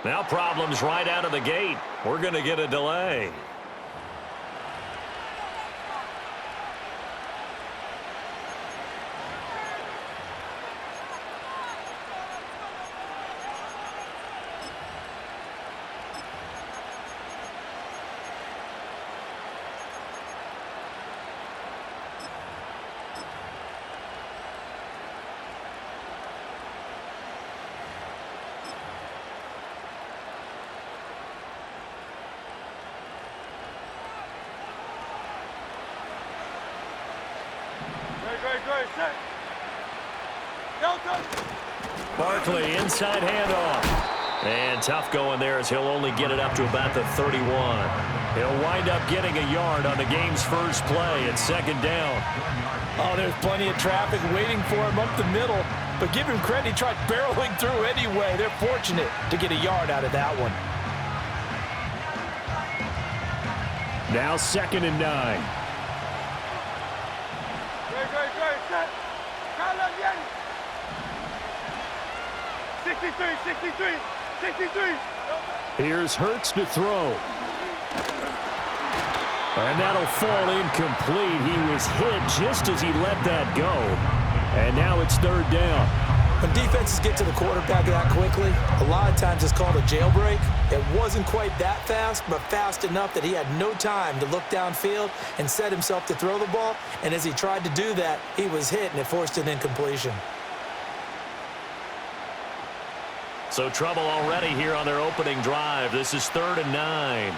Now problems right out of the gate. We're going to get a delay. Barkley, inside handoff. And tough going there as he'll only get it up to about the 31. He'll wind up getting a yard on the game's first play at second down. Oh, there's plenty of traffic waiting for him up the middle. But give him credit, he tried barreling through anyway. They're fortunate to get a yard out of that one. Now 2nd and 9. Set. 63. Here's Hurts to throw. And that'll fall incomplete. He was hit just as he let that go. And now it's 3rd down. When defenses get to the quarterback that quickly, a lot of times it's called a jailbreak. It wasn't quite that fast, but fast enough that he had no time to look downfield and set himself to throw the ball. And as he tried to do that, he was hit, and it forced an incompletion. So trouble already here on their opening drive. This is 3rd and 9.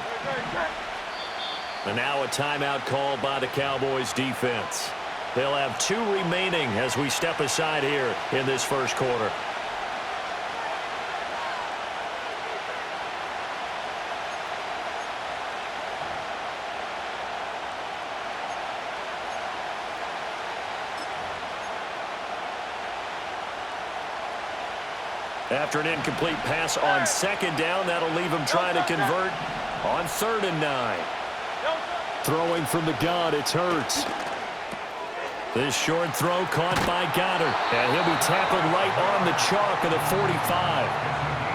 And now a timeout called by the Cowboys defense. They'll have 2 remaining as we step aside here in this first quarter. After an incomplete pass on 2nd down, that'll leave him trying to convert on 3rd and 9. Throwing from the gun, it's Hurts. This short throw caught by Goddard, and he'll be tackled right on the chalk of the 45.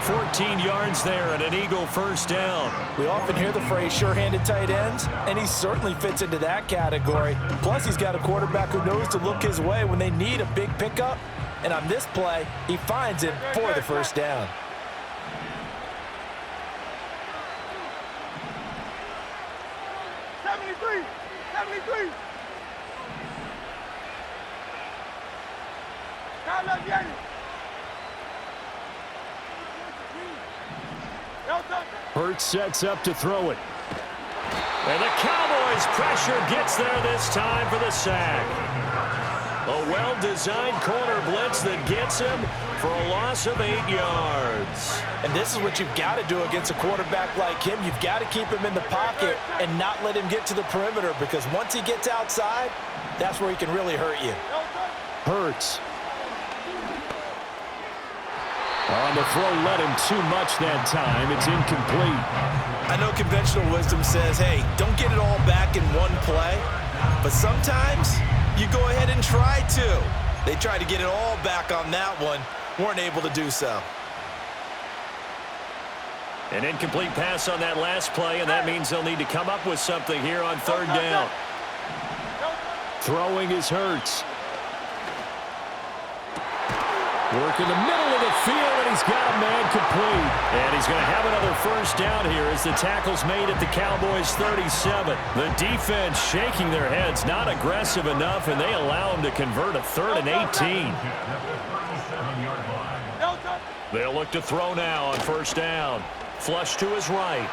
14 yards there and an Eagle first down. We often hear the phrase sure-handed tight ends, and he certainly fits into that category. Plus, he's got a quarterback who knows to look his way when they need a big pickup. And on this play, he finds it for the first down. Hurts sets up to throw it. And the Cowboys' pressure gets there this time for the sack. A well-designed corner blitz that gets him for a loss of 8 yards. And this is what you've got to do against a quarterback like him. You've got to keep him in the pocket and not let him get to the perimeter, because once he gets outside, that's where he can really hurt you. Hurts. On the throw, let him too much that time. It's incomplete. I know conventional wisdom says, hey, don't get it all back in one play. But sometimes you go ahead and try to. They tried to get it all back on that one. Weren't able to do so. An incomplete pass on that last play, and that means they'll need to come up with something here on 3rd down. Throwing is Hurts. Working the middle of the field, and he's got a man complete. And he's going to have another first down here as the tackle's made at the Cowboys' 37. The defense shaking their heads, not aggressive enough, and they allow him to convert a 3rd and 18. They'll look to throw now on first down. Flush to his right.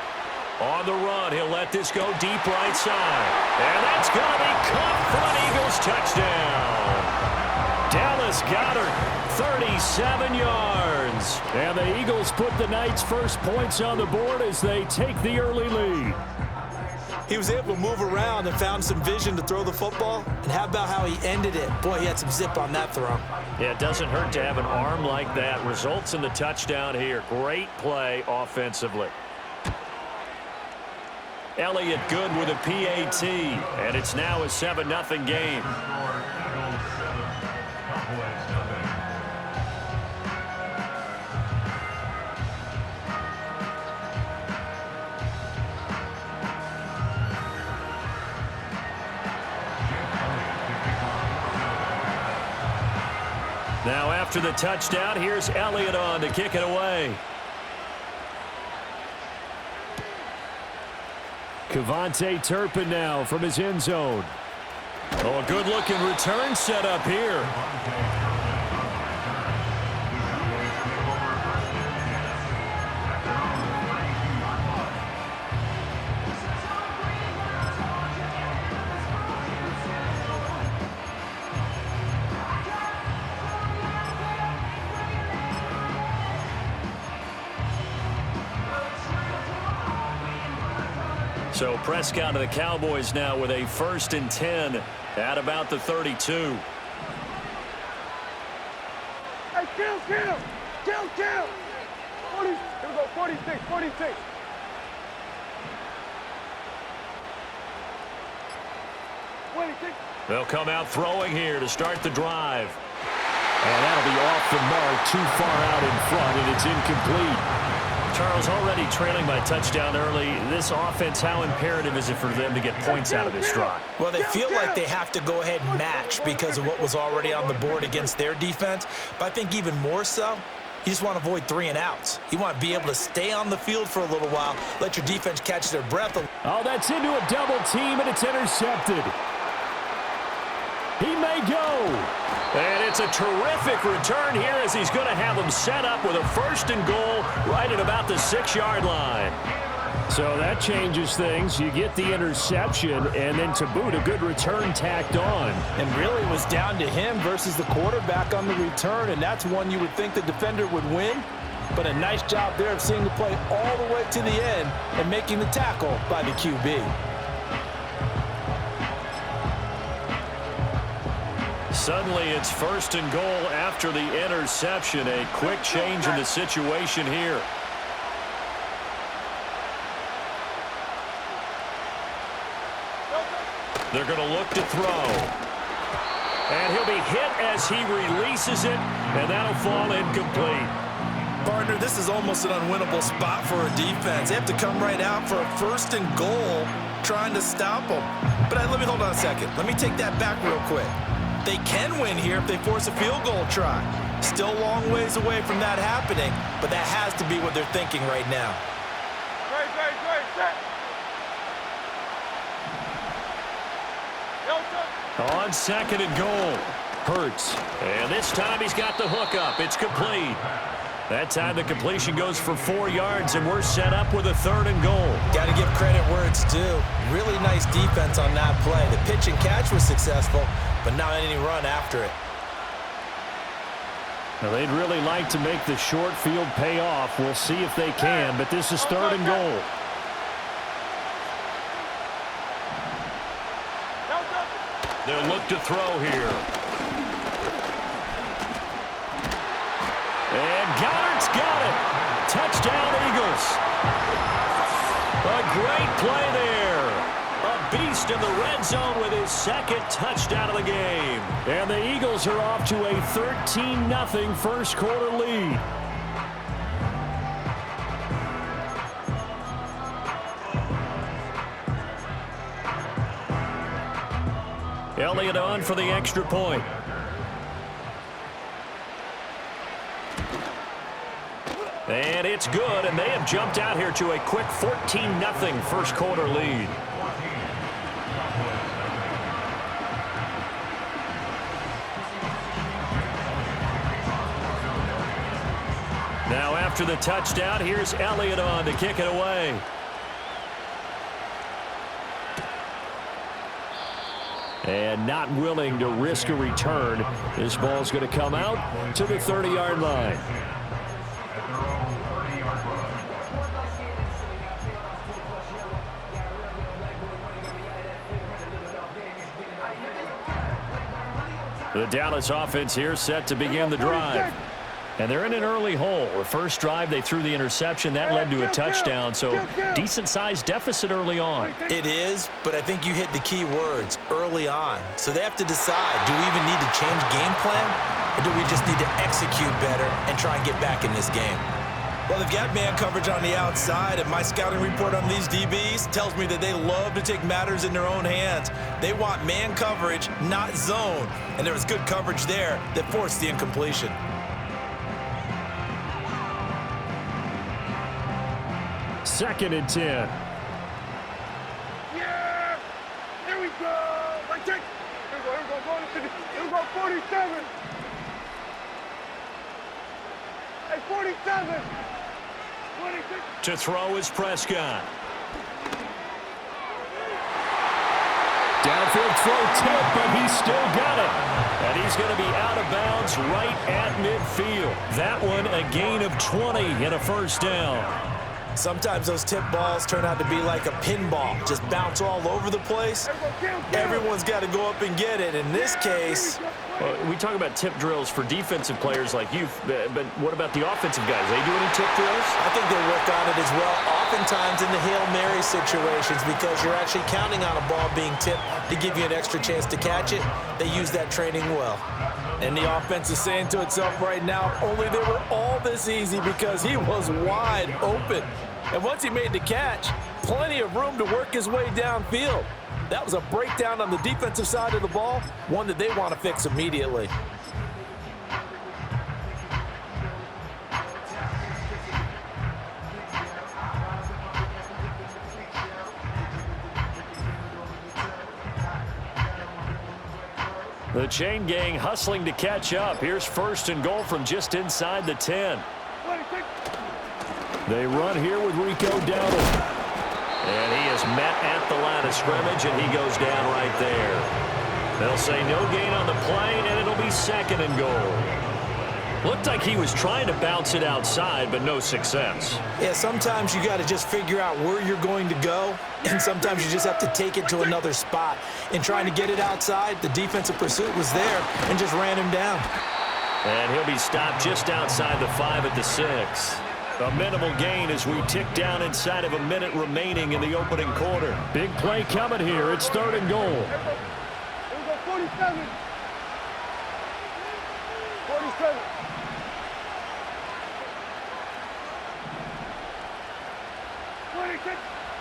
On the run, he'll let this go deep right side. And that's going to be caught for an Eagles touchdown. Dallas Goedert, 37 yards. And the Eagles put the Knights' first points on the board as they take the early lead. He was able to move around and found some vision to throw the football. And how about how he ended it? Boy, he had some zip on that throw. Yeah, it doesn't hurt to have an arm like that. Results in the touchdown here. Great play offensively. Elliott good with a PAT, and it's now a 7-0 game. Now after the touchdown, here's Elliott on to kick it away. Kevontae Turpin now from his end zone. Oh, a good-looking return set up here. So Prescott to the Cowboys now with a 1st and 10 at about the 32. Hey, kill! 40, here we go, 46. They'll come out throwing here to start the drive. And that'll be off the mark, too far out in front, and it's incomplete. Charles, already trailing by touchdown early. This offense, how imperative is it for them to get points out of this drive? Well, they feel like they have to go ahead and match because of what was already on the board against their defense. But I think even more so, you just want to avoid 3 and outs. You want to be able to stay on the field for a little while, let your defense catch their breath. Oh, that's into a double team, and it's intercepted. He may go. And it's a terrific return here as he's going to have them set up with a 1st and goal right at about the 6-yard line. So that changes things. You get the interception, and then to boot, a good return tacked on. And really it was down to him versus the quarterback on the return, and that's one you would think the defender would win. But a nice job there of seeing the play all the way to the end and making the tackle by the QB. Suddenly it's 1st and goal after the interception. A quick change in the situation here. They're going to look to throw. And he'll be hit as he releases it, and that'll fall incomplete. Partner, this is almost an unwinnable spot for a defense. They have to come right out for a 1st and goal trying to stop them. But let me hold on a second. Let me take that back real quick. They can win here if they force a field goal try. Still a long ways away from that happening, but that has to be what they're thinking right now. Great, set. On 2nd and goal, Hurts. And this time he's got the hook up. It's complete. That time the completion goes for 4 yards, and we're set up with a 3rd and goal. Got to give credit where it's due. Really nice defense on that play. The pitch and catch was successful, but not any run after it. Now they'd really like to make the short field pay off. We'll see if they can, but this is 3rd and goal. They'll look to throw here. And Goddard's got it. Touchdown, Eagles. A great play there. A beast in the red zone with his 2nd touchdown of the game. And the Eagles are off to a 13-0 first quarter lead. Elliott on for the extra point. And it's good, and they have jumped out here to a quick 14-0 first quarter lead. Now after the touchdown, here's Elliott on to kick it away. And not willing to risk a return. This ball's going to come out to the 30-yard line. The Dallas offense here set to begin the drive. And they're in an early hole. The first drive, they threw the interception. That led to a touchdown, so decent-sized deficit early on. It is, but I think you hit the key words, early on. So they have to decide, do we even need to change game plan, or do we just need to execute better and try and get back in this game? Well, they've got man coverage on the outside, and my scouting report on these DBs tells me that they love to take matters in their own hands. They want man coverage, not zone, and there was good coverage there that forced the incompletion. Second and 10. Yeah! Here we go! Like, check! Here we go, 47! Hey, 47! 26! To throw is Prescott. Downfield throw tip, but he's still got it. And he's going to be out of bounds right at midfield. That one a gain of 20 and a first down. Sometimes those tip balls turn out to be like a pinball, just bounce all over the place. Everyone's got to go up and get it. In this case, we talk about tip drills for defensive players like you, but what about the offensive guys? They do any tip drills? I think they work on it as well, oftentimes in the Hail Mary situations, because you're actually counting on a ball being tipped to give you an extra chance to catch it. They use that training well. And the offense is saying to itself right now, only they were all this easy because he was wide open. And once he made the catch, plenty of room to work his way downfield. That was a breakdown on the defensive side of the ball, one that they want to fix immediately. The chain gang hustling to catch up. Here's first and goal from just inside the 10. 26! They run here with Rico Dowdle. And he is met at the line of scrimmage, and he goes down right there. They'll say no gain on the play, and it'll be second and goal. Looked like he was trying to bounce it outside, but no success. Yeah, sometimes you got to just figure out where you're going to go, and sometimes you just have to take it to another spot. In trying to get it outside, the defensive pursuit was there and just ran him down. And he'll be stopped just outside the 5 at the 6. A minimal gain as we tick down inside of a minute remaining in the opening quarter. Big play coming here. It's third and goal. Here we go, 47! 47!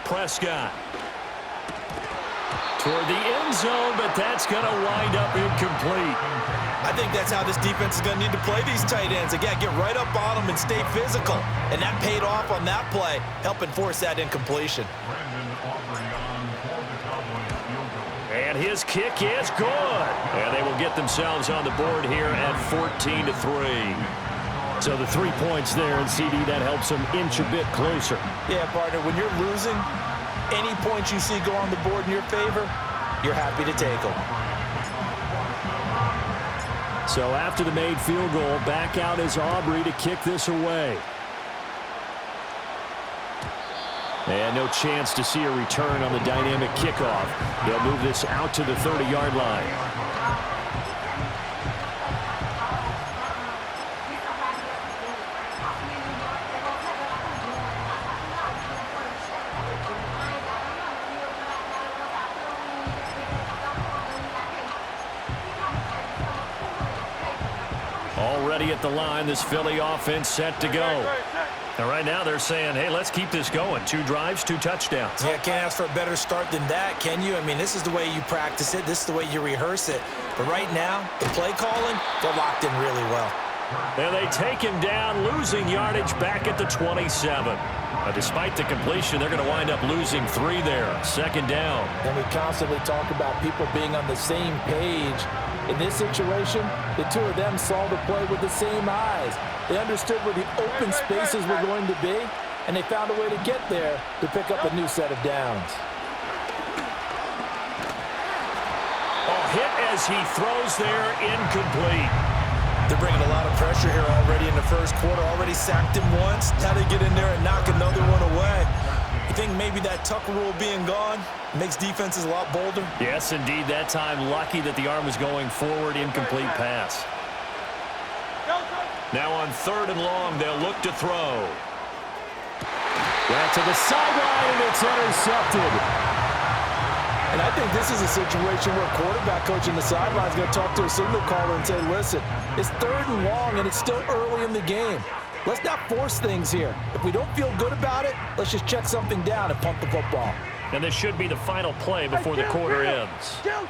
Prescott toward the end zone, but that's going to wind up incomplete. I think that's how this defense is going to need to play these tight ends. Again, get right up on them and stay physical. And that paid off on that play, helping force that incompletion. And his kick is good. And they will get themselves on the board here at 14-3. So the 3 points there, and CD, that helps them inch a bit closer. Yeah, partner, when you're losing, any points you see go on the board in your favor, you're happy to take them. So after the made field goal, back out is Aubrey to kick this away. And no chance to see a return on the dynamic kickoff. They'll move this out to the 30-yard line. Already at the line, this Philly offense set to go. And right now they're saying, hey, let's keep this going. 2 drives, 2 touchdowns. Yeah, can't ask for a better start than that, can you? I mean, this is the way you practice it. This is the way you rehearse it. But right now, the play calling, they're locked in really well. And they take him down, losing yardage back at the 27. Despite the completion, they're going to wind up losing 3 there. Second down. And we constantly talk about people being on the same page. In this situation, the 2 of them saw the play with the same eyes. They understood where the open spaces were going to be, and they found a way to get there to pick up a new set of downs. A hit as he throws there, incomplete. They're bringing a lot of pressure here already in the first quarter. Already sacked him once. Now they get in there and knock another one away. You think maybe that tuck rule being gone makes defenses a lot bolder? Yes, indeed. That time, lucky that the arm was going forward, incomplete pass. Now on 3rd and long, they'll look to throw. Back to the sideline, and it's intercepted. And I think this is a situation where quarterback coach in the sideline is going to talk to a signal caller and say, listen, it's 3rd and long, and it's still early in the game. Let's not force things here. If we don't feel good about it, let's just check something down and punt the football. And this should be the final play before the quarter ends. Kill.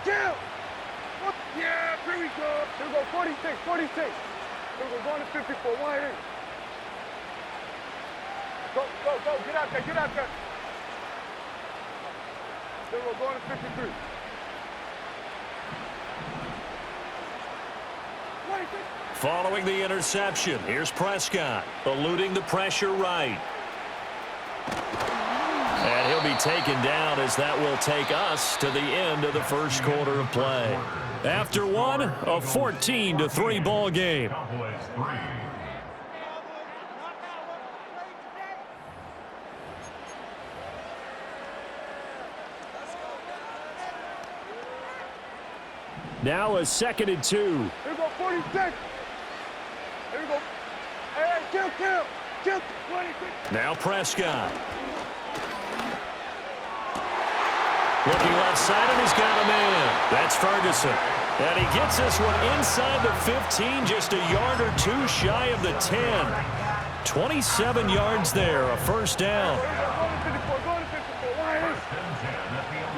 Yeah, here we go. Here we go, 46. Here we go, going to 54. Wide in. Go. Get out there. Here we go, going to 53. Following the interception, here's Prescott, eluding the pressure right. And he'll be taken down as that will take us to the end of the first quarter of play. After one, a 14-3 ball game. Now a 2nd and 2. Here we go, 46. Here we go. Hey, kill. 26. Now Prescott. Looking left side, and he's got a man. That's Ferguson. And he gets this one inside the 15, just a yard or two shy of the 10. 27 yards there, a first down. Going to 54. Wide in.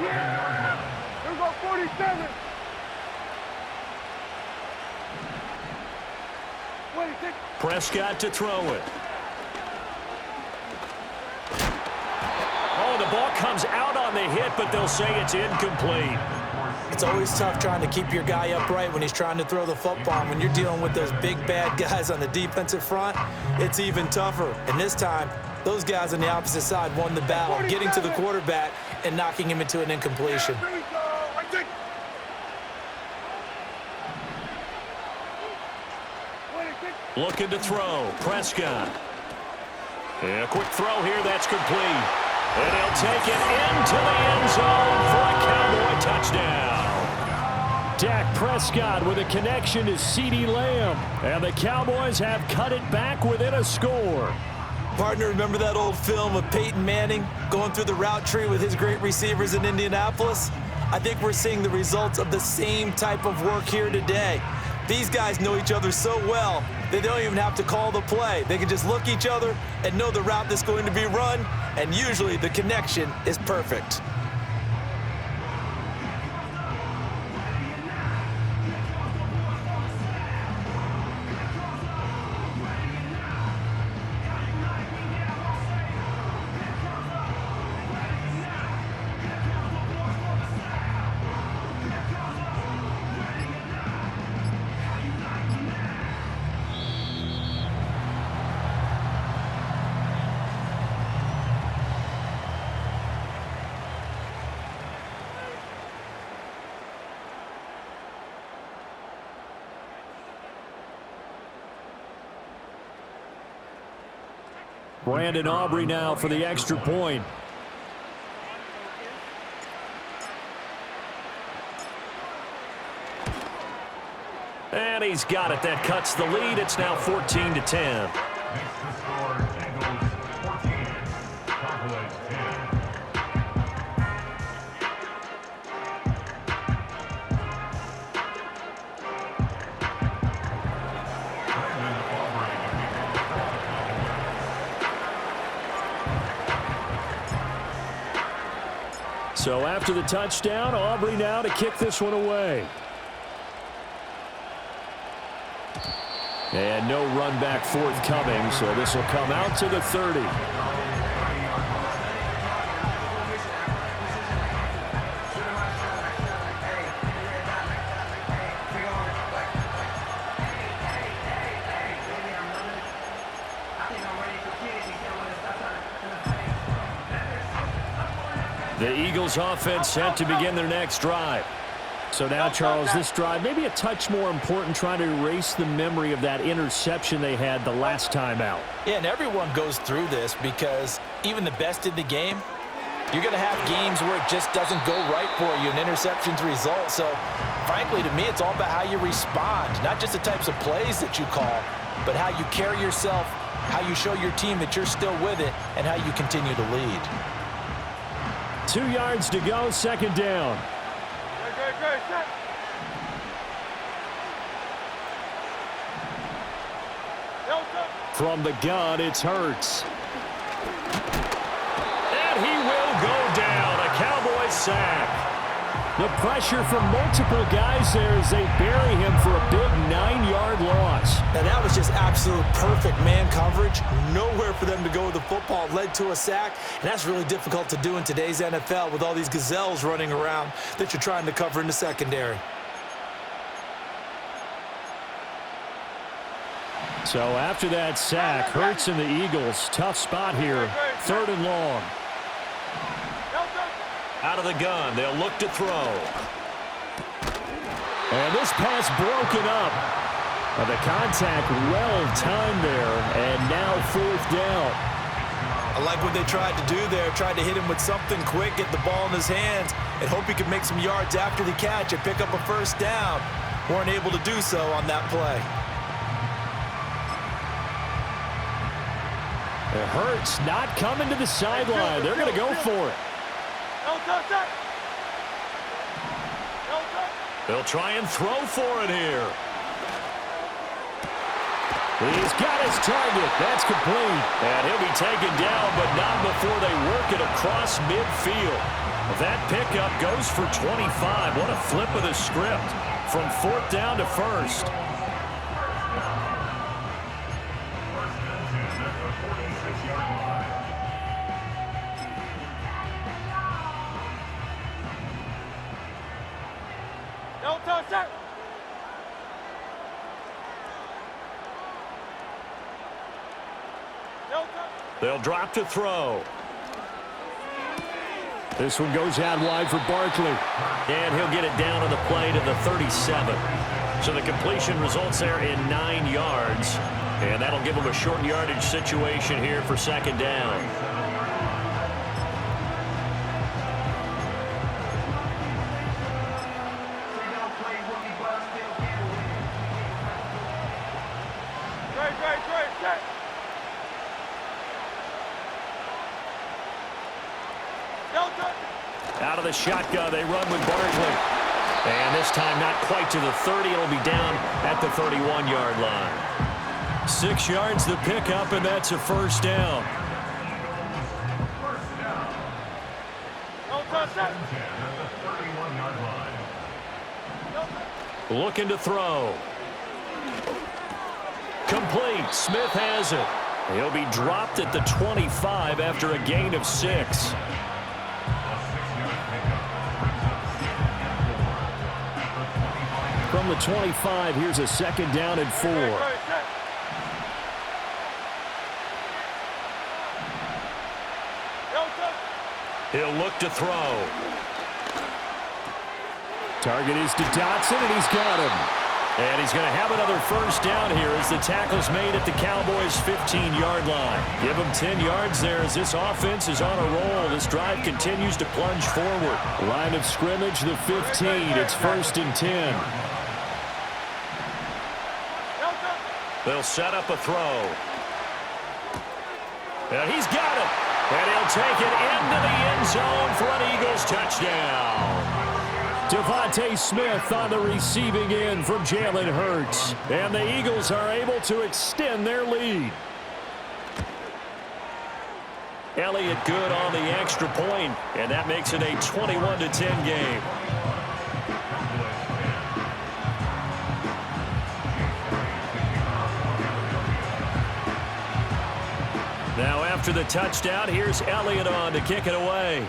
Yeah. Here we go, 47. 26. Prescott to throw it. Oh, the ball comes out on the hit, but they'll say it's incomplete. It's always tough trying to keep your guy upright when he's trying to throw the football. When you're dealing with those big, bad guys on the defensive front, it's even tougher. And this time, those guys on the opposite side won the battle, getting to the quarterback and knocking him into an incompletion. Here we go. Looking to throw. Prescott. And a quick throw here. That's complete. And he'll take it into the end zone for a Cowboy touchdown. Dak Prescott with a connection to CeeDee Lamb. And the Cowboys have cut it back within a score. Partner, remember that old film of Peyton Manning going through the route tree with his great receivers in Indianapolis? I think we're seeing the results of the same type of work here today. These guys know each other so well, they don't even have to call the play. They can just look each other and know the route that's going to be run, and usually the connection is perfect. Brandon Aubrey now for the extra point. And he's got it. That cuts the lead. It's now 14-10. So after the touchdown, Aubrey now to kick this one away. And no run back forthcoming, so this will come out to the 30. The Eagles offense set to begin their next drive. So now, Charles, this drive maybe a touch more important, trying to erase the memory of that interception they had the last time out. Yeah, and everyone goes through this because even the best in the game, you're going to have games where it just doesn't go right for you, and interceptions result. So, frankly, to me, it's all about how you respond, not just the types of plays that you call, but how you carry yourself, how you show your team that you're still with it, and how you continue to lead. 2 yards to go, second down. Good, set. From the gun, it's Hurts. And he will go down. A Cowboys sack. The pressure from multiple guys there as they bury him for a big 9-yard loss. Now that was just absolute perfect man coverage. Nowhere for them to go with the football. Led to a sack, and that's really difficult to do in today's NFL with all these gazelles running around that you're trying to cover in the secondary. So after that sack, Hurts and the Eagles, tough spot here, 3rd and long. Out of the gun, they'll look to throw. And this pass broken up. The contact well-timed there, and now 4th down. I like what they tried to do there, tried to hit him with something quick, get the ball in his hands, and hope he could make some yards after the catch and pick up a 1st down. Weren't able to do so on that play. It hurts not coming to the sideline. They're going to go for it. They'll try and throw for it here. He's got his target. That's complete. And he'll be taken down, but not before they work it across midfield. That pickup goes for 25. What a flip of the script. From 4th down to 1st. They'll drop to throw. This one goes out wide for Barkley. And he'll get it down on the play to the 37. So the completion results there in 9 yards. And that'll give them a short yardage situation here for 2nd down. Out of the shotgun, they run with Barkley. And this time not quite to the 30. It'll be down at the 31-yard line. 6 yards the pickup, and that's a 1st down. Looking to throw. Complete. Smith has it. He'll be dropped at the 25 after a gain of 6. From the 25, here's a 2nd down and 4. He'll look to throw. Target is to Dotson, and he's got him. And he's going to have another 1st down here as the tackle's made at the Cowboys' 15-yard line. Give him 10 yards there as this offense is on a roll. This drive continues to plunge forward. Line of scrimmage, the 15. It's 1st and 10. They'll set up a throw. And he's got it. And he'll take it into the end zone for an Eagles touchdown. Devontae Smith on the receiving end from Jalen Hurts. And the Eagles are able to extend their lead. Elliott good on the extra point, and that makes it a 21-10 game. Now after the touchdown, here's Elliott on to kick it away.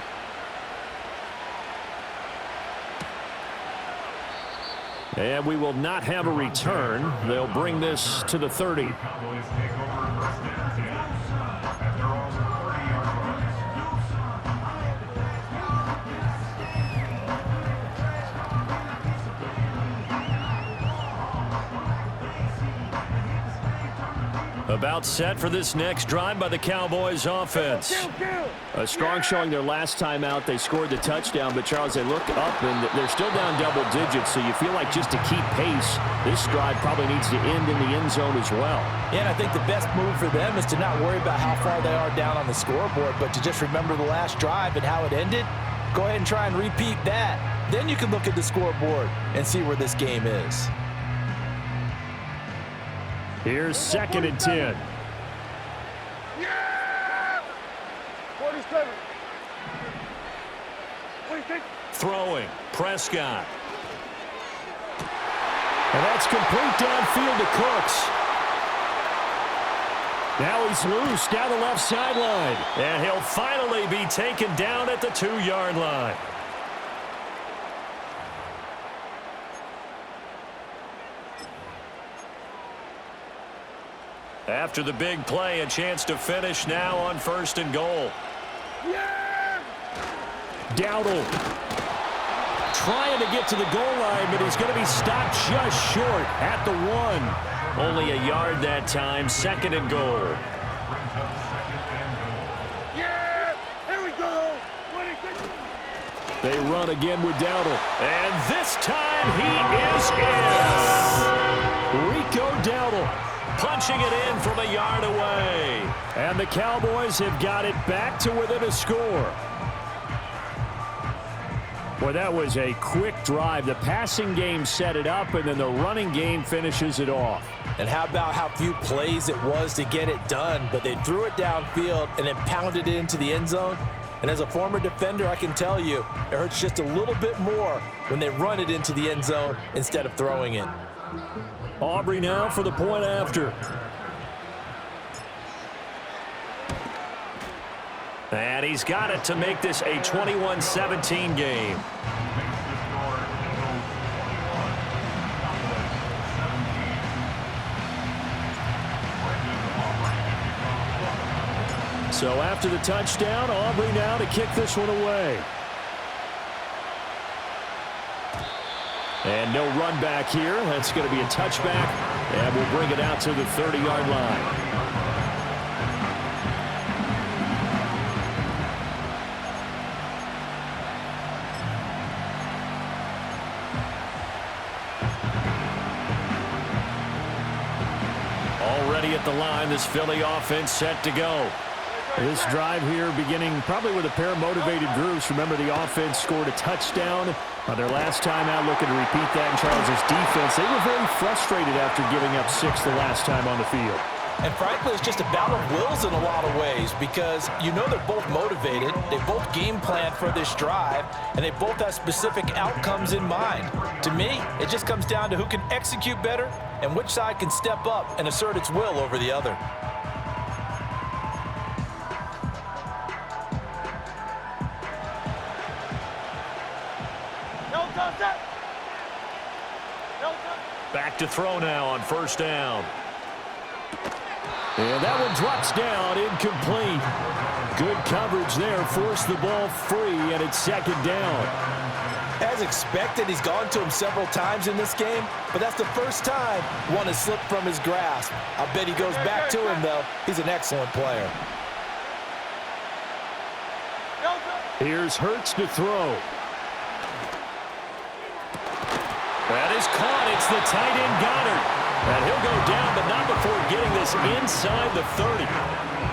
And we will not have a return. They'll bring this to the 30. About set for this next drive by the Cowboys offense. A strong showing their last time out. They scored the touchdown, but Charles, they look up and they're still down double digits, so you feel like just to keep pace, this drive probably needs to end in the end zone as well. Yeah, and I think the best move for them is to not worry about how far they are down on the scoreboard, but to just remember the last drive and how it ended. Go ahead and try and repeat that. Then you can look at the scoreboard and see where this game is. Here's 2nd and 10. 27. 26. Throwing, Prescott. And that's complete downfield to Cooks. Now he's loose down the left sideline. And he'll finally be taken down at the 2-yard line. After the big play, a chance to finish now on 1st and goal. Yeah! Dowdle trying to get to the goal line, but he's going to be stopped just short at the 1. Only a yard that time, 2nd and goal. Yeah! Here we go! 26. They run again with Dowdle. And this time he is in. Rico Dowdle Punching it in from a yard away. And the Cowboys have got it back to within a score. Boy, that was a quick drive. The passing game set it up, and then the running game finishes it off. And how about how few plays it was to get it done, but they threw it downfield and then pounded it into the end zone. And as a former defender, I can tell you, it hurts just a little bit more when they run it into the end zone instead of throwing it. Aubrey now for the point after. And he's got it to make this a 21-17 game. So after the touchdown, Aubrey now to kick this one away. And no run back here. That's going to be a touchback, and we'll bring it out to the 30-yard line. Already at the line, this Philly offense set to go. This drive here beginning probably with a pair of motivated groups. Remember, the offense scored a touchdown on their last time out, looking to repeat that in Charles' defense. They were very frustrated after giving up 6 the last time on the field. And frankly, it's just a battle of wills in a lot of ways because you know they're both motivated, they both game plan for this drive, and they both have specific outcomes in mind. To me, it just comes down to who can execute better and which side can step up and assert its will over the other. Back to throw now on 1st down. And that one drops down, incomplete. Good coverage there, forced the ball free, and it's 2nd down. As expected, he's gone to him several times in this game, but that's the first time one has slipped from his grasp. I bet he goes back to him, though. He's an excellent player. Here's Hurts to throw. That is caught. It's the tight end Goddard. And he'll go down, but not before getting this inside the 30.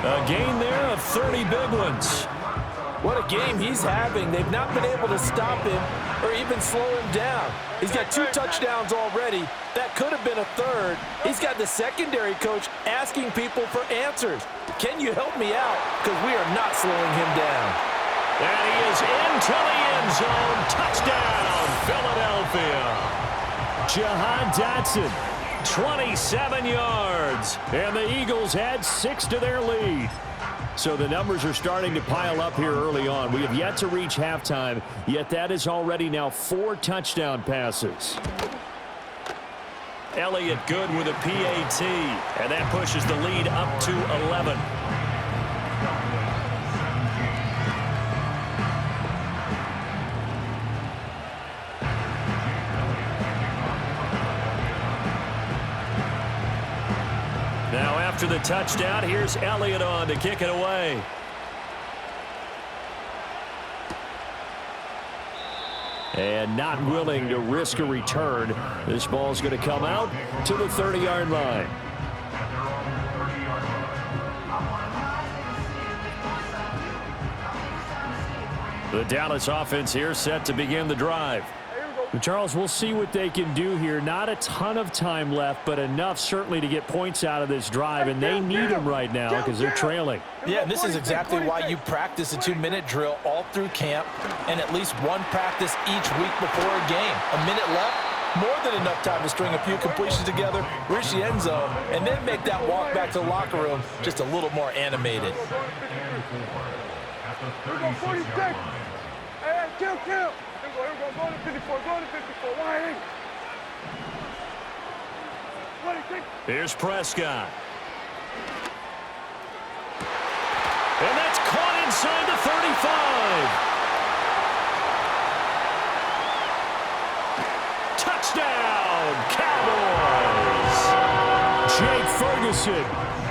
A gain there of 30 big ones. What a game he's having. They've not been able to stop him or even slow him down. He's got 2 touchdowns already. That could have been a 3rd. He's got the secondary coach asking people for answers. Can you help me out? Because we are not slowing him down. And he is into the end zone. Touchdown, Philadelphia. Jahan Dotson, 27 yards. and the Eagles add 6 to their lead. So the numbers are starting to pile up here early on. We have yet to reach halftime, yet that is already now 4 touchdown passes. Elliott good with a PAT, and that pushes the lead up to 11. Now after the touchdown, here's Elliott on to kick it away. And not willing to risk a return. This ball's going to come out to the 30-yard line. The Dallas offense here set to begin the drive. Charles, we'll see what they can do here. Not a ton of time left, but enough certainly to get points out of this drive, and they need them right now because they're trailing. Yeah, and this is exactly why you practice a 2-minute drill all through camp and at least one practice each week before a game. A minute left, more than enough time to string a few completions together, reach the end zone, and then make that walk back to the locker room just a little more animated. Here we go, 46. Hey, kill. Here we go, go to 54, wide. 26. Here's Prescott. And that's caught inside the 35. Touchdown, Cowboys. Jake Ferguson,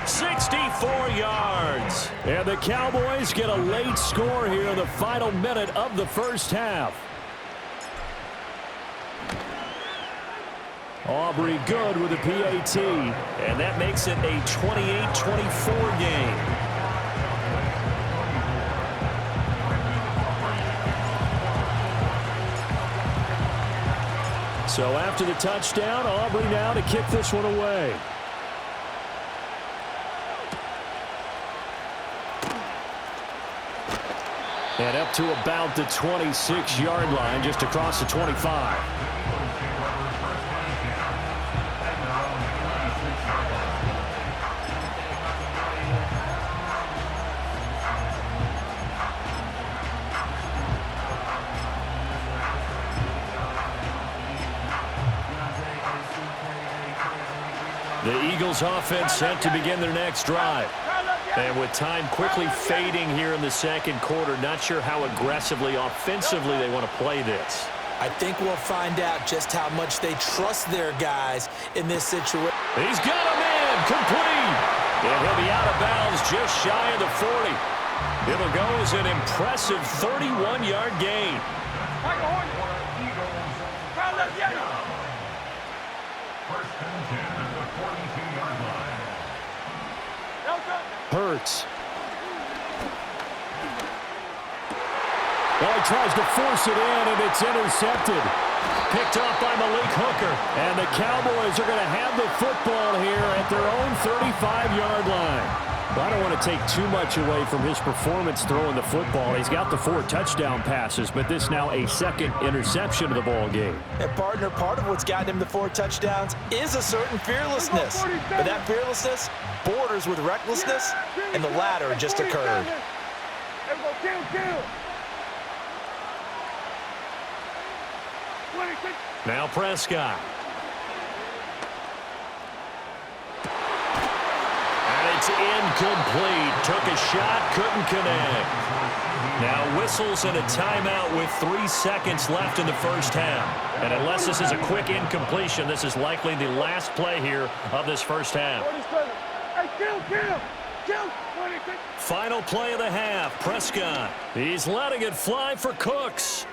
64 yards. And the Cowboys get a late score here in the final minute of the first half. Aubrey good with a PAT, and that makes it a 28-24 game. So after the touchdown, Aubrey now to kick this one away. And up to about the 26-yard line, just across the 25. The Eagles offense set to begin their next drive. And with time quickly fading here in the second quarter, not sure how aggressively, offensively they want to play this. I think we'll find out just how much they trust their guys in this situation. He's got a man complete. And he'll be out of bounds just shy of the 40. It'll go as an impressive 31-yard gain. Hurts. Well, he tries to force it in, and it's intercepted. Picked off by Malik Hooker. And the Cowboys are going to have the football here at their own 35-yard line. I don't want to take too much away from his performance throwing the football. He's got the 4 touchdown passes, but this now a second interception of the ball game. And partner, part of what's gotten him the 4 touchdowns is a certain fearlessness. But that fearlessness borders with recklessness, and the latter just occurred. Now Prescott. And it's incomplete. Took a shot, couldn't connect. Now whistles and a timeout with 3 seconds left in the first half. And unless this is a quick incompletion, this is likely the last play here of this first half. Final play of the half, Prescott. He's letting it fly for Cooks.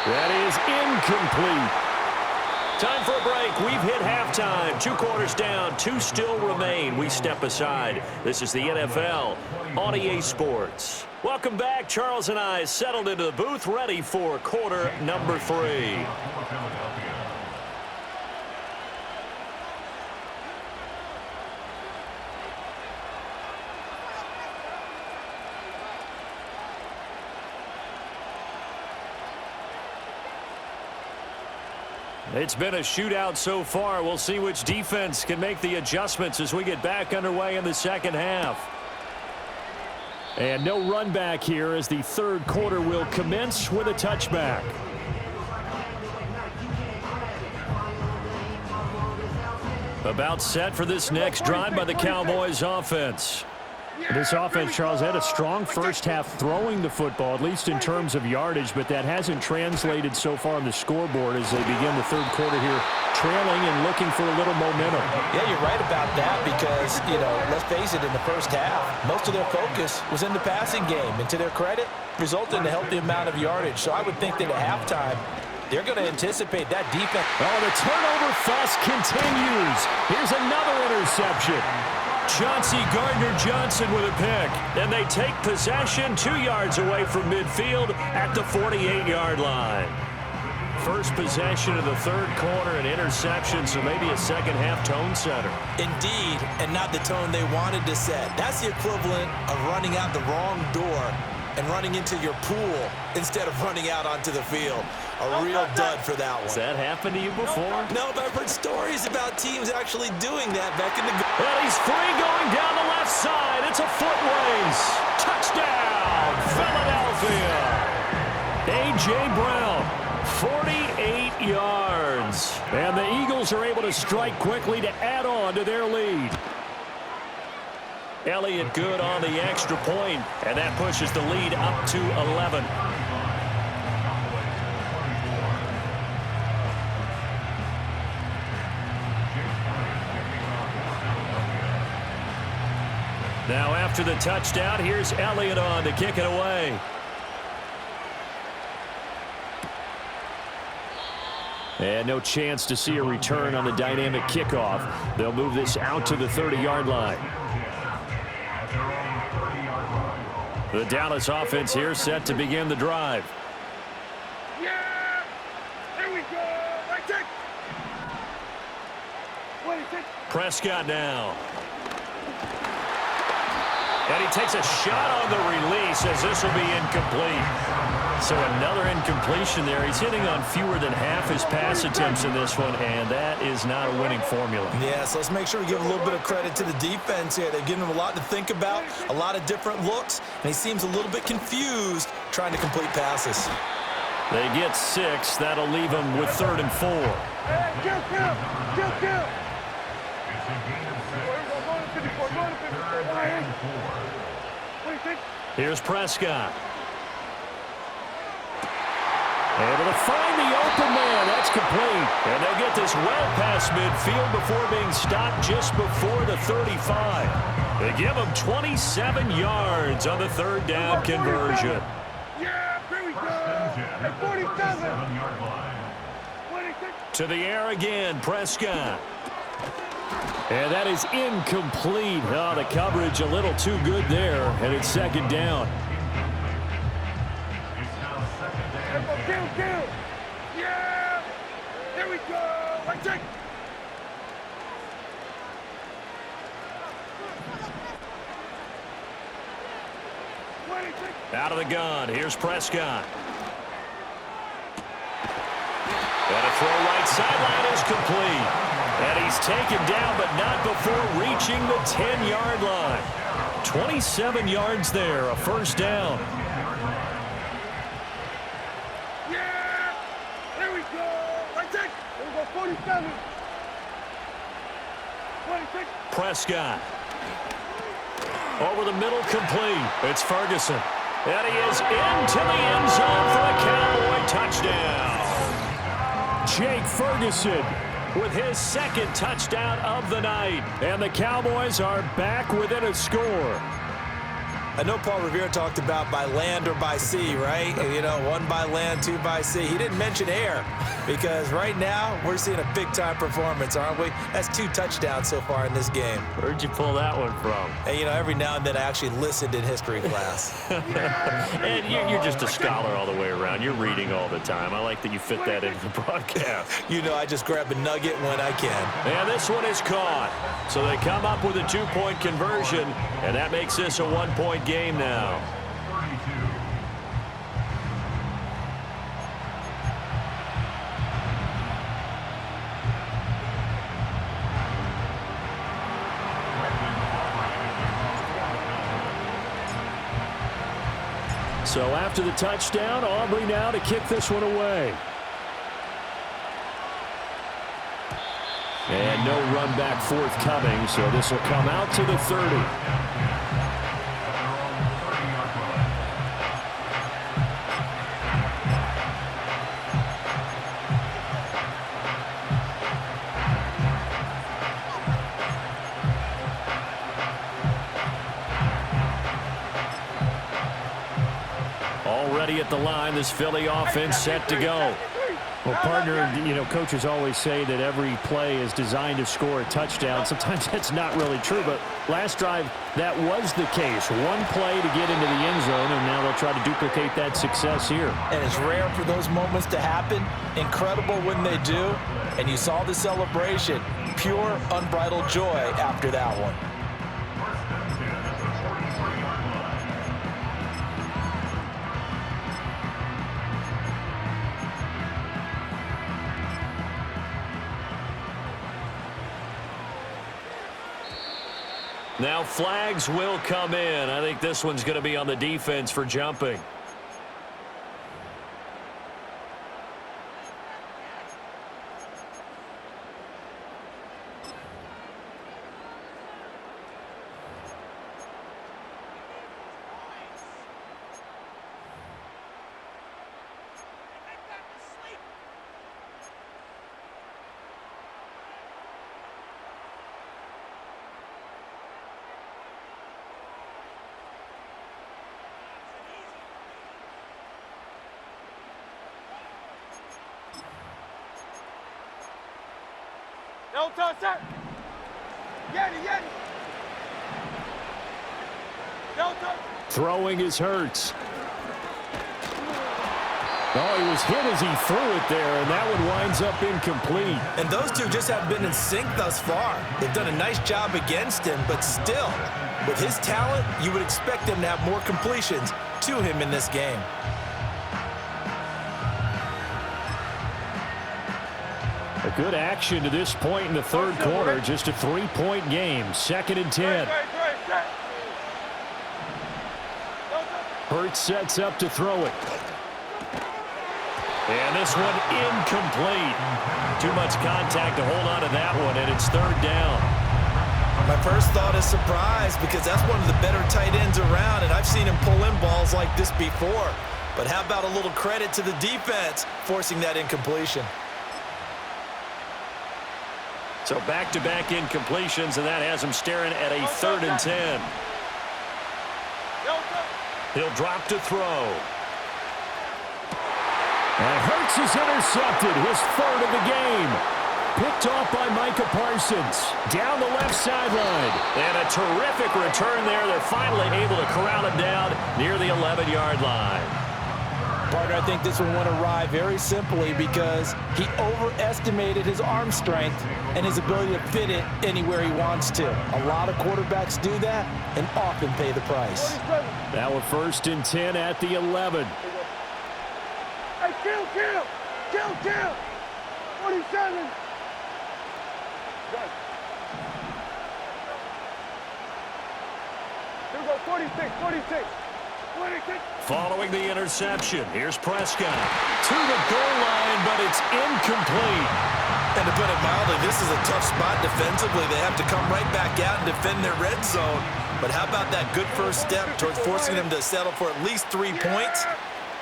That is incomplete. Time for a break. We've hit halftime. 2 quarters down, 2 still remain. We step aside. This is the NFL on EA Sports. Welcome back. Charles and I settled into the booth, ready for quarter number 3. It's been a shootout so far. We'll see which defense can make the adjustments as we get back underway in the second half. And no run back here as the third quarter will commence with a touchback. About set for this next drive by the Cowboys offense. This offense, Charles, had a strong first half throwing the football, at least in terms of yardage, but that hasn't translated so far on the scoreboard as they begin the third quarter here, trailing and looking for a little momentum. Yeah, you're right about that because, let's face it, in the first half, most of their focus was in the passing game. And to their credit, resulted in a healthy amount of yardage. So I would think that at halftime, they're going to anticipate that defense. Oh, the turnover fest continues. Here's another interception. Chauncey Gardner-Johnson with a pick. And they take possession 2 yards away from midfield at the 48-yard line. First possession of the third quarter, an interception, so maybe a second-half tone setter. Indeed, and not the tone they wanted to set. That's the equivalent of running out the wrong door and running into your pool instead of running out onto the field. A real dud for that one. Has that happened to you before? No, but I've heard stories about teams actually doing that back in the... And he's free going down the left side. It's a foot race. Touchdown, Philadelphia. A.J. Brown, 48 yards. And the Eagles are able to strike quickly to add on to their lead. Elliott good on the extra point, and that pushes the lead up to 11. Now after the touchdown, here's Elliott on to kick it away. And no chance to see a return on the dynamic kickoff. They'll move this out to the 30-yard line. The Dallas offense here set to begin the drive. Yeah! There we go! Right check! Prescott now. And he takes a shot on the release as this will be incomplete. So another incompletion there. He's hitting on fewer than half his pass attempts in this one, and that is not a winning formula. Yeah, so let's make sure we give a little bit of credit to the defense here. They've given him a lot to think about, a lot of different looks, and he seems a little bit confused trying to complete passes. They get 6. That'll leave them with 3rd and 4. Kill! Here's Prescott. Able to find the open man. That's complete. And they'll get this well past midfield before being stopped just before the 35. They give him 27 yards on the 3rd down conversion. Yeah, here we go. At 47. To the air again, Prescott. And that is incomplete. Oh, the coverage a little too good there, and it's 2nd down. Kill! Yeah! Here we go! Right check! Out of the gun, here's Prescott. And a throw right sideline is complete. And he's taken down, but not before reaching the 10-yard line. 27 yards there, a 1st down. Yeah! Here we go! Right check! Here we go, 47. 26. Prescott. Over the middle, complete. It's Ferguson. And he is into the end zone for a Cowboy touchdown. Jake Ferguson with his 2nd touchdown of the night. And the Cowboys are back within a score. I know Paul Revere talked about by land or by sea, right? And, you know, 1 by land, 2 by sea. He didn't mention air because right now we're seeing a big-time performance, aren't we? That's 2 touchdowns so far in this game. Where'd you pull that one from? And, you know, every now and then I actually listened in history class. And you're just a scholar all the way around. You're reading all the time. I like that you fit that into the broadcast. You know, I just grab a nugget when I can. And this one is caught. So they come up with a 2-point conversion, and that makes this a 1-point game now. So after the touchdown, Aubrey now to kick this one away. And no run back forthcoming, so this will come out to the 30. Already at the line, this Philly offense set to go. Well, partner, coaches always say that every play is designed to score a touchdown. Sometimes that's not really true, but last drive, that was the case. One play to get into the end zone, and now they'll try to duplicate that success here. And it's rare for those moments to happen. Incredible when they do. And you saw the celebration. Pure, unbridled joy after that one. Now flags will come in. I think this one's going to be on the defense for jumping. No touch that. Yeti. No touch. Throwing is Hurts. Oh, he was hit as he threw it there, and that one winds up incomplete. And those two just haven't been in sync thus far. They've done a nice job against him, but still, with his talent, you would expect him to have more completions to him in this game. A good action to this point in the third quarter. Just a 3-point game. 2nd and 10. Hurts sets up to throw it. And this one incomplete. Too much contact to hold on to that one, and it's 3rd down. My first thought is surprise, because that's one of the better tight ends around, and I've seen him pull in balls like this before. But how about a little credit to the defense forcing that incompletion? So back-to-back incompletions, and that has him staring at a 3rd and 10. He'll drop to throw. And Hurts is intercepted, his 3rd of the game. Picked off by Micah Parsons. Down the left sideline. And a terrific return there. They're finally able to corral him down near the 11-yard line. Partner, I think this one went awry very simply because he overestimated his arm strength and his ability to fit it anywhere he wants to. A lot of quarterbacks do that and often pay the price. Now a 1st and 10 at the 11. Hey, kill. 47. Good. Here we go, 46. Following the interception, here's Prescott to the goal line, but it's incomplete. And to put it mildly, this is a tough spot defensively. They have to come right back out and defend their red zone. But how about that good first step towards forcing them to settle for at least 3 points?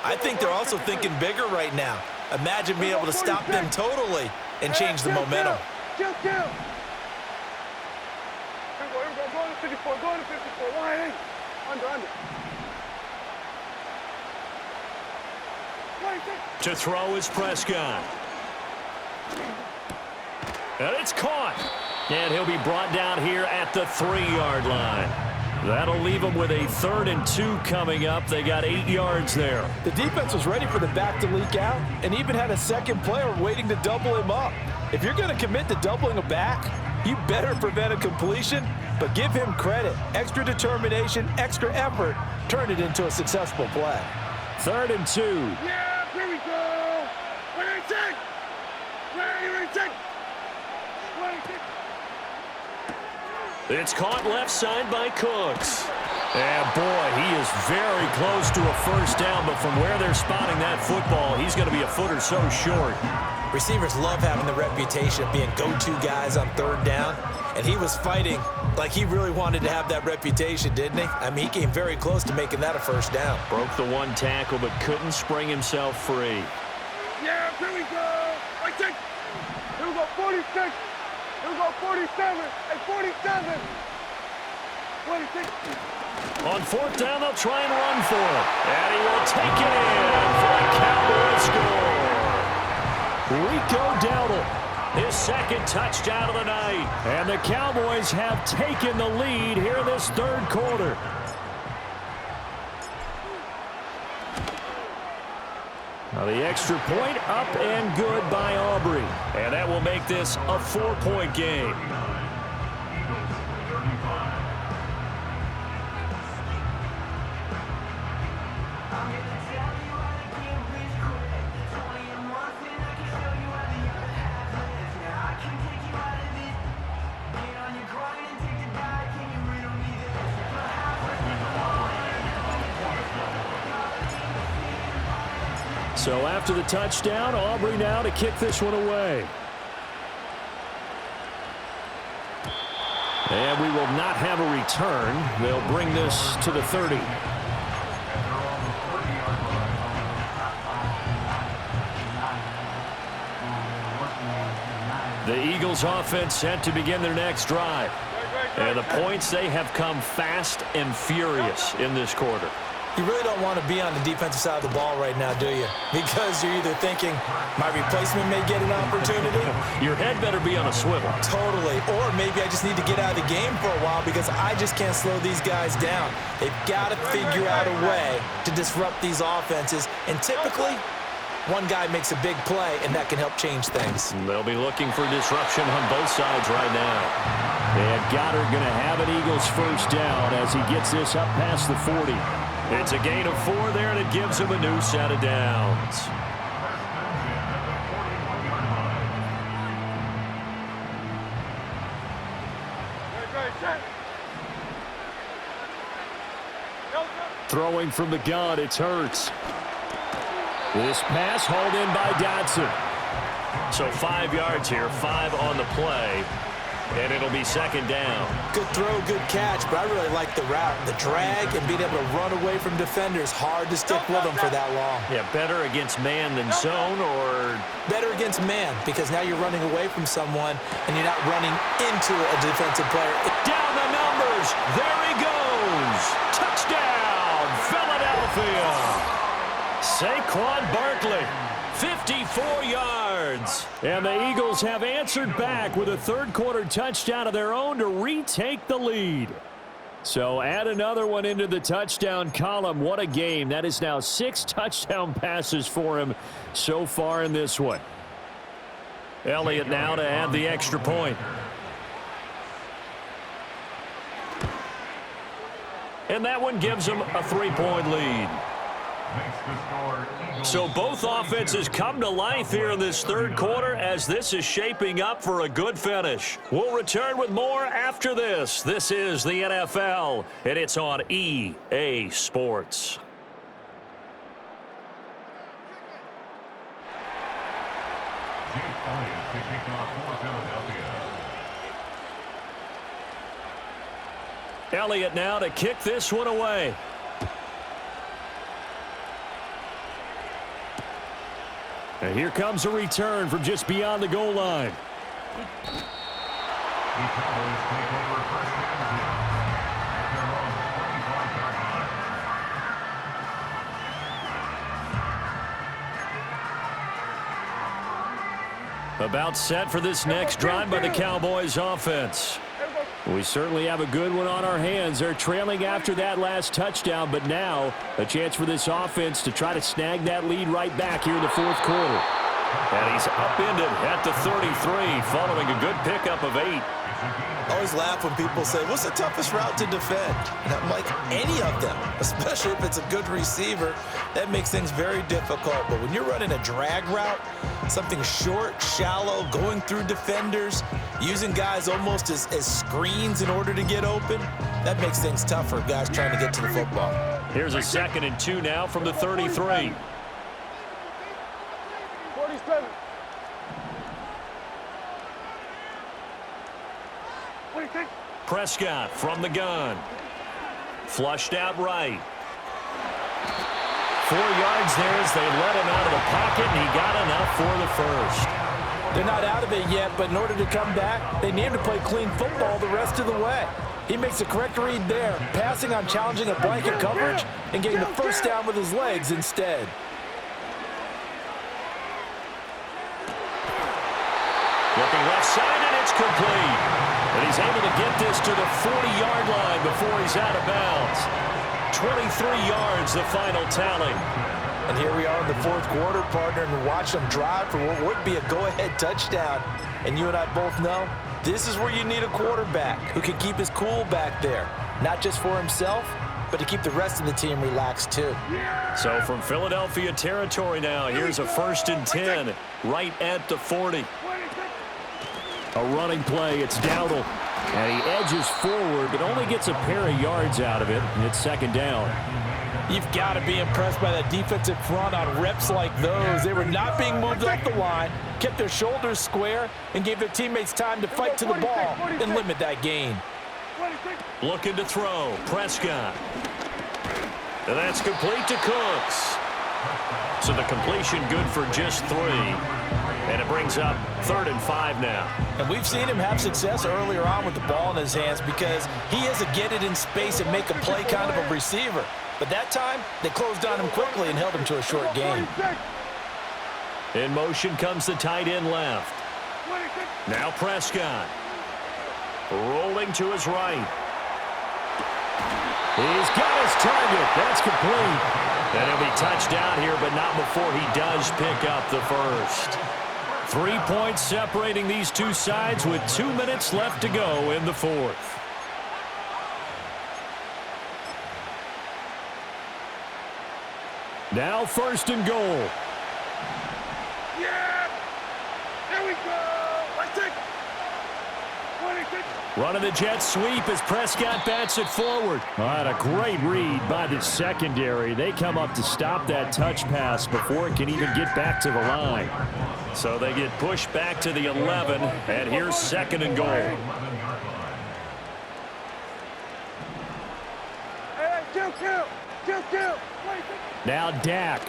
I think they're also thinking bigger right now. Imagine being able to stop them totally and change the momentum. Kill. Here we go. Going to 54. Line 8. Under. To throw is Prescott. And it's caught. And he'll be brought down here at the 3-yard line. That'll leave them with a 3rd and 2 coming up. They got 8 yards there. The defense was ready for the back to leak out and even had a second player waiting to double him up. If you're going to commit to doubling a back, you better prevent a completion, but give him credit. Extra determination, extra effort, turn it into a successful play. 3rd and 2. Yeah, here we go. Where is it? It's caught left side by Cooks. And boy, he is very close to a 1st down, but from where they're spotting that football, he's going to be a foot or so short. Receivers love having the reputation of being go-to guys on 3rd down, and he was fighting like he really wanted to have that reputation, didn't he? I mean, he came very close to making that a 1st down. Broke the 1 tackle, but couldn't spring himself free. Yeah, here we go. Here we go, 46. Here we go, 47. And 47. 26. On 4th down, they'll try and run for it. And he will take it in for a Cowboy score. Rico Dowdle. His second touchdown of the night. And the Cowboys have taken the lead here this third quarter. Now the extra point up and good by Aubrey. And that will make this a 4-point game. So after the touchdown, Aubrey now to kick this one away. And we will not have a return. They'll bring this to the 30. The Eagles offense set to begin their next drive. And the points, they have come fast and furious in this quarter. You really don't want to be on the defensive side of the ball right now, do you? Because you're either thinking, my replacement may get an opportunity. Your head better be on a swivel. Totally. Or maybe I just need to get out of the game for a while because I just can't slow these guys down. They've got to figure out a way to disrupt these offenses. And typically, one guy makes a big play, and that can help change things. They'll be looking for disruption on both sides right now. And Goddard going to have an Eagles first down as he gets this up past the 40. It's a gain of 4 there, and it gives him a new set of downs. Throwing from the gun, it's Hurts. This pass hauled in by Dotson. So 5 yards here, 5 on the play, and it'll be second down. Good throw, good catch, but I really like the route. The drag and being able to run away from defenders, hard to stick with them for that long. Yeah, better against man than zone, or? Better against man, because now you're running away from someone and you're not running into a defensive player. Down the numbers. There he goes. Touchdown, Philadelphia. Saquon Barkley, 54 yards. And the Eagles have answered back with a third-quarter touchdown of their own to retake the lead. So add another one into the touchdown column. What a game. That is now 6 touchdown passes for him so far in this one. Elliott now to add the extra point. And that one gives him a 3-point lead. So both offenses come to life here in this third quarter as this is shaping up for a good finish. We'll return with more after this. This is the NFL, and it's on EA Sports. Elliott now to kick this one away. And here comes a return from just beyond the goal line. About set for this next drive by the Cowboys offense. We certainly have a good one on our hands. They're trailing after that last touchdown, but now a chance for this offense to try to snag that lead right back here in the fourth quarter. And he's upended at the 33 following a good pickup of 8. I always laugh when people say, what's the toughest route to defend? And I'm like, any of them, especially if it's a good receiver. That makes things very difficult. But when you're running a drag route, something short, shallow, going through defenders, using guys almost as screens in order to get open, that makes things tough for guys trying to get to the football. Here's a 2nd and 2 now from the 33. 47. Prescott from the gun. Flushed out right. 4 yards there as they let him out of the pocket, and he got enough for the first. They're not out of it yet, but in order to come back, they need to play clean football the rest of the way. He makes the correct read there, passing on challenging a blanket coverage and getting the first down with his legs instead. Looking left side, and it's complete. And he's able to get this to the 40-yard line before he's out of bounds. 23 yards, the final tally. And here we are in the fourth quarter, partner, and watch them drive for what would be a go-ahead touchdown. And you and I both know this is where you need a quarterback who can keep his cool back there, not just for himself, but to keep the rest of the team relaxed too. So from Philadelphia territory now, here's a 1st and 10 right at the 40. A running play, it's Dowdle. And he edges forward, but only gets a pair of yards out of it, and it's 2nd down. You've got to be impressed by that defensive front on reps like those. They were not being moved off the line, kept their shoulders square, and gave their teammates time to fight to the ball and limit that gain. Looking to throw, Prescott. And that's complete to Cooks. So the completion good for just 3. And it brings up 3rd and 5 now. And we've seen him have success earlier on with the ball in his hands because he has a get it in space and make a play kind of a receiver. But that time, they closed on him quickly and held him to a short gain. In motion comes the tight end left. Now Prescott. Rolling to his right. He's got his target. That's complete. And he'll be touched down here, but not before he does pick up the first. 3 points separating these two sides with 2 minutes left to go in the fourth. Now 1st and goal. Yeah! Here we go! Let's take 26. Running the jet sweep as Prescott bats it forward. All right, a great read by the secondary. They come up to stop that touch pass before it can even get back to the line. So they get pushed back to the 11, and here's 2nd and goal. Hey, kill! Now Dak.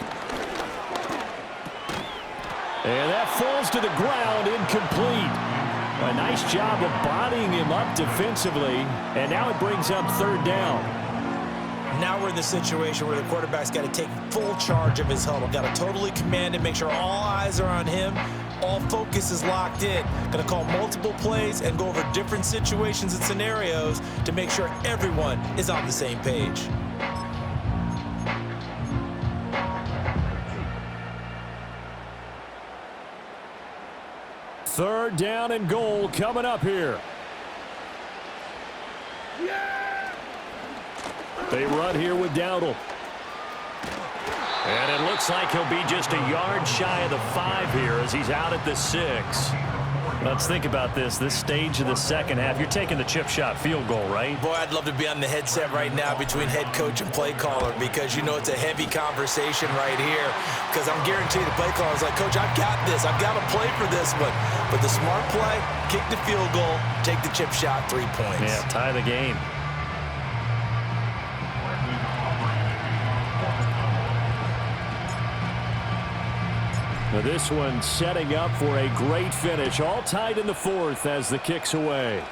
And that falls to the ground, incomplete. A nice job of bodying him up defensively, and now it brings up 3rd down. Now we're in the situation where the quarterback's got to take full charge of his huddle. Got to totally command it, make sure all eyes are on him. All focus is locked in. Going to call multiple plays and go over different situations and scenarios to make sure everyone is on the same page. Third down and goal coming up here. They run here with Dowdle. And it looks like he'll be just a yard shy of the 5 here as he's out at the 6. Let's think about this stage of the second half. You're taking the chip shot field goal, right? Boy, I'd love to be on the headset right now between head coach and play caller because you know it's a heavy conversation right here because I'm guaranteed the play caller is like, Coach, I've got this. I've got to play for this one. But the smart play, kick the field goal, take the chip shot, 3 points. Yeah, tie the game. Now this one setting up for a great finish. All tied in the fourth as the kick's away.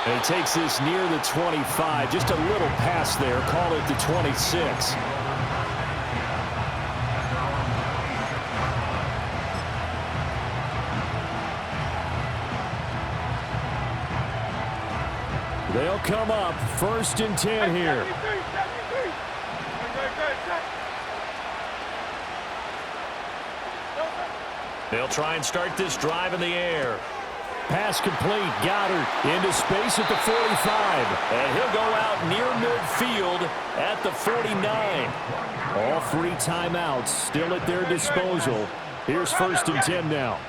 And he takes this near the 25. Just a little pass there. Call it the 26. They'll come up 1st and 10 here. They'll try and start this drive in the air. Pass complete. Goddard into space at the 45. And he'll go out near midfield at the 49. All 3 timeouts still at their disposal. Here's 1st and 10 now.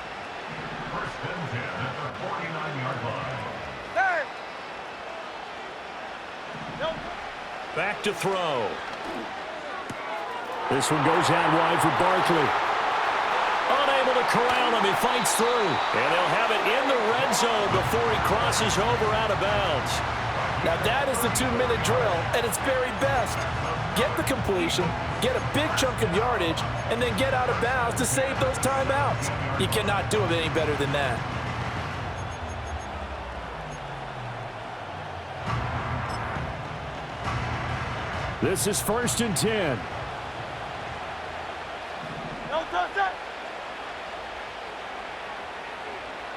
Back to throw. This one goes out wide for Barkley. Unable to corral him. He fights through. And they'll have it in the red zone before he crosses over out of bounds. Now that is the 2-minute drill at its very best. Get the completion, get a big chunk of yardage, and then get out of bounds to save those timeouts. You cannot do it any better than that. This is 1st and 10. touch that.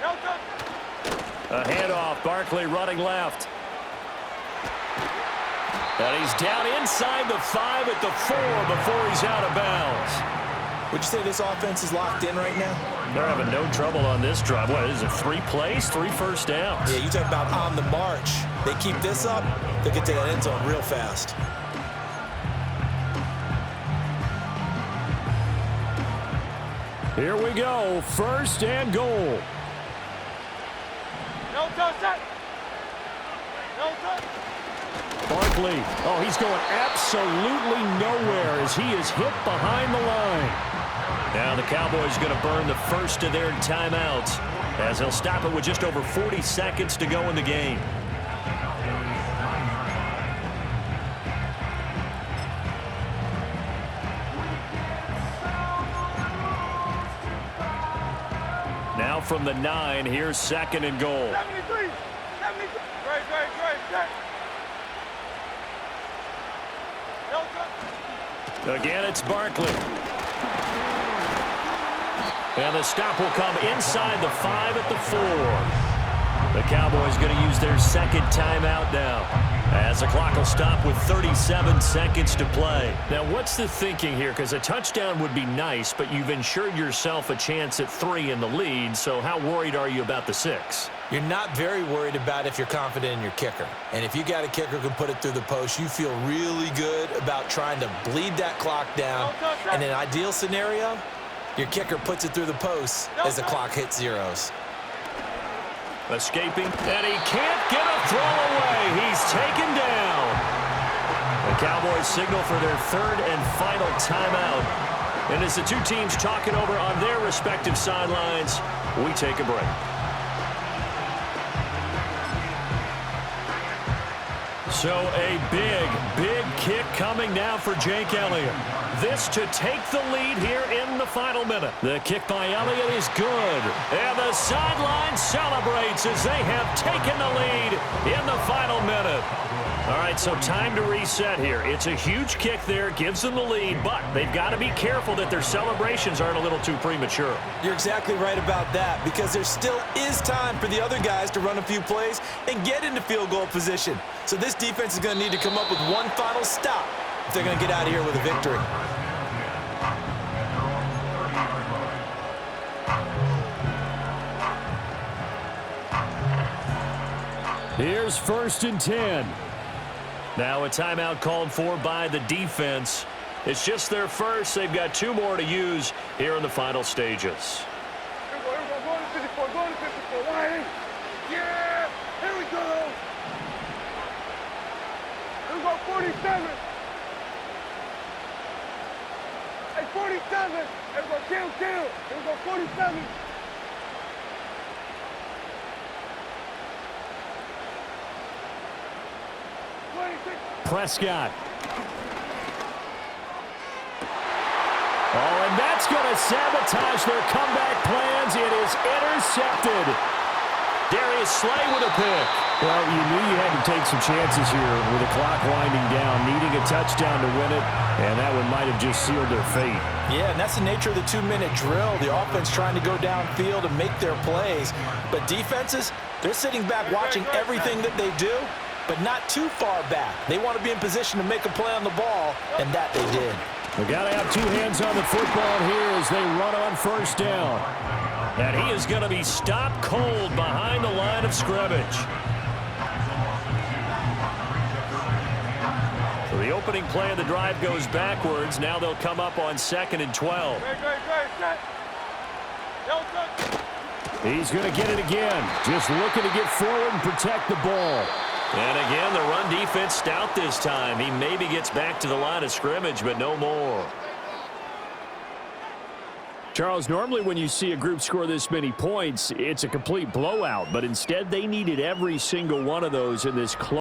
No touch. A handoff, Barkley running left. And he's down inside the 5 at the 4 before he's out of bounds. Would you say this offense is locked in right now? They're having no trouble on this drive. What is it, 3 plays, 3 first downs? Yeah, you talk about on the march. They keep this up, they'll get to that end zone real fast. Here we go, 1st and goal. No touch that. No touch. Barkley, oh, he's going absolutely nowhere as he is hit behind the line. Now the Cowboys going to burn the first of their timeouts as they'll stop it with just over 40 seconds to go in the game. Now from the 9, here's 2nd and goal. 73. 73. Great. No touch. Again, it's Barkley. And the stop will come inside the 5 at the 4. The Cowboys going to use their 2nd timeout now, as the clock will stop with 37 seconds to play. Now, what's the thinking here? Because a touchdown would be nice, but you've ensured yourself a chance at 3 in the lead, so how worried are you about the 6? You're not very worried about if you're confident in your kicker. And if you got a kicker who can put it through the post, you feel really good about trying to bleed that clock down. And in an ideal scenario, your kicker puts it through the post as the clock hits zeros. Escaping, and he can't get a throw away. He's taken down. The Cowboys signal for their 3rd and final timeout. And as the two teams talk it over on their respective sidelines, we take a break. So a big kick coming now for Jake Elliott. This to take the lead here in the final minute. The kick by Elliott is good. And the sideline celebrates as they have taken the lead in the final minute. All right, so time to reset here. It's a huge kick there, gives them the lead, but they've got to be careful that their celebrations aren't a little too premature. You're exactly right about that, because there still is time for the other guys to run a few plays and get into field goal position. So this defense is going to need to come up with one final stop if they're going to get out of here with a victory. Here's 1st and 10. Now a timeout called for by the defense. It's just their first. They've got 2 more to use here in the final stages. Here we go. Going to 54. Going to 54. Why? Yeah. Here we go. Here we go. 47. Hey, 47. Here we go. Kill. Here we go. 47. Prescott. Oh, and that's going to sabotage their comeback plans. It is intercepted. Darius Slay with a pick. Well, you knew you had to take some chances here with the clock winding down, needing a touchdown to win it, and that one might have just sealed their fate. Yeah, and that's the nature of the 2-minute drill. The offense trying to go downfield and make their plays. But defenses, they're sitting back watching everything that they do, but not too far back. They want to be in position to make a play on the ball, and that they did. We got to have 2 hands on the football here as they run on 1st down. And he is going to be stopped cold behind the line of scrimmage. So the opening play of the drive goes backwards. Now they'll come up on 2nd and 12. He's going to get it again. Just looking to get forward and protect the ball. And again, the run defense stout this time. He maybe gets back to the line of scrimmage, but no more. Charles, normally when you see a group score this many points, it's a complete blowout. But instead, they needed every single one of those in this close.